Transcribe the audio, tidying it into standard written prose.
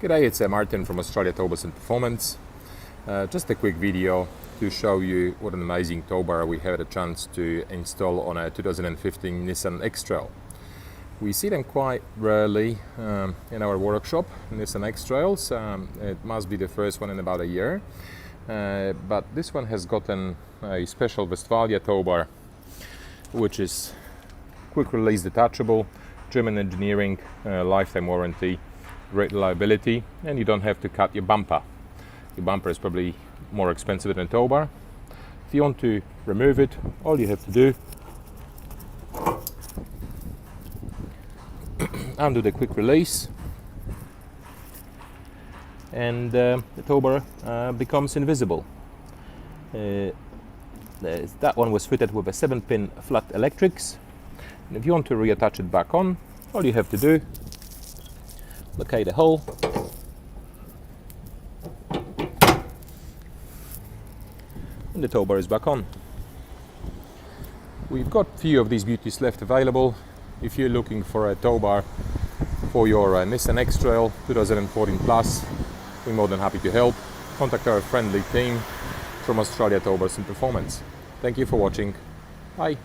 G'day, it's Martin from Australia Towbars and Performance. Just a quick video to show you what an amazing towbar we had a chance to install on a 2015 Nissan X-Trail. We see them quite rarely in our workshop, Nissan X-Trails. It must be the first one in about a year. But this one has gotten a special Westfalia towbar, which is quick release detachable, German engineering, lifetime warranty, great reliability, and you don't have to cut your bumper. Your bumper is probably more expensive than a towbar. If you want to remove it, all you have to do undo the quick release, and the towbar becomes invisible. That one was fitted with a 7-pin flat electrics, and if you want to reattach it back on, all you have to do, locate a hole, and the towbar is back on. We've got a few of these beauties left available. If you're looking for a towbar for your Nissan X-Trail 2014 plus, we're more than happy to help. Contact our friendly team from Australia Towbars and Performance. Thank you for watching. Bye.